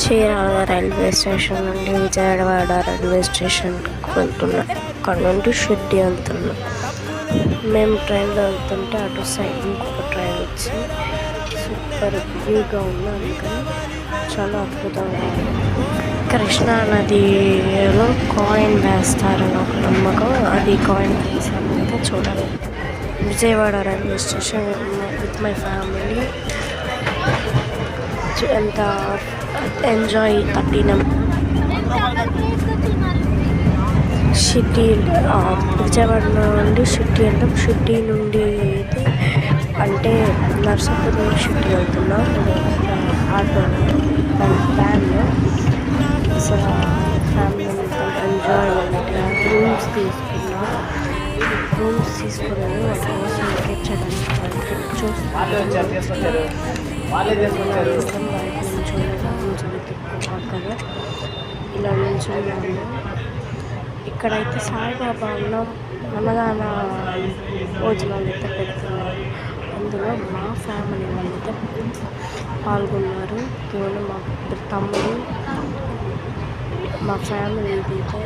Chirala railway station నుండి Vijayawada railway స్టేషన్కి వెళ్తున్నాం. అక్కడ నుండి షిర్డీ వెళ్తున్నాం. మేము ట్రైన్లో వెళ్తుంటే అటు సైడ్ ఇంకొక ట్రైన్ వచ్చి సూపర్ వ్యూగా ఉంది. అందుకని చాలా అద్భుతంగా ఉంది. కృష్ణా నదిలో కాయిన్ వేస్తారని ఒక నమ్మకం. అది కాయిన్ వేసాక చూడాలి. Vijayawada railway station with my family. ఎంత ఎంజాయ్ తట్టినాం. షిర్డీ విజయవాడ నుండి షిర్డీ వెళ్ళాం. షిర్డీ నుండి అంటే నర్సాపూర్ నుండి షిర్డీ వెళ్తున్నాం. ఆటో వ్యాన్లో అసలు ఫ్యామిలీ ఎంజాయ్మెంట్గా రూమ్స్ తీసుకున్నాను. వాటి కోసం ఎక్కించడానికి చూస్తున్నాను. ఇలా నిల్చున్నాము. ఇక్కడైతే సాయిబాబా అన్నదాన భోజనాలు అయితే పెడుతున్నారు. అందులో మా ఫ్యామిలీ వాళ్ళైతే పాల్గొన్నారు. కేవలం మా తమ్ముడు, మా ఫ్యామిలీ అయితే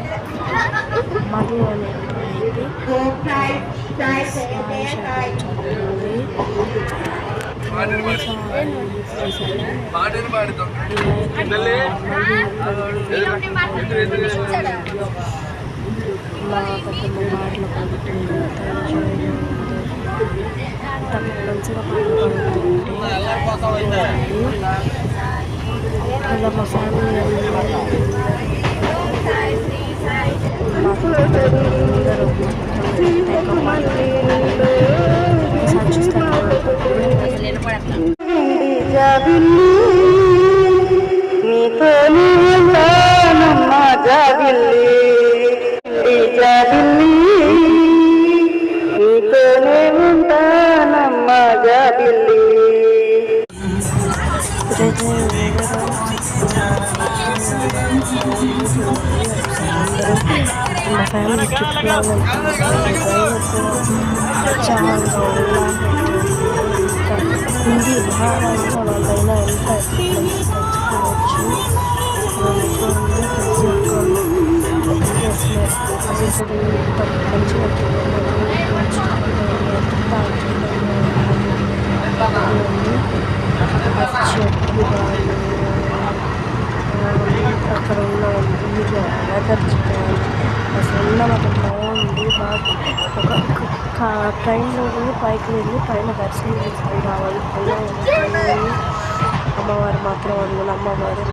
మధు అనే అయితే చదువుతుంది. మా కుటుంబ పాటలు పాడుతుంటే మంచిగా పాడుతుంటే ఇలా మా ఫ్యామిలీ మా ఫ్యామిలీ ట్రిప్లో చాలా హిందీ మహారాష్ట్ర వాళ్ళైనా ఎంత తెలుసుకోవచ్చు. అది మంచిగా అక్కడ ఉన్న వెదర్ అసలు ఉన్నమాట బాగుంది. బాగా ఒక ట్రైన్లో పైకి వెళ్ళి పైన దర్శనం చేసుకుని రావాలి. అమ్మవారు మాత్రం అమ్మవారు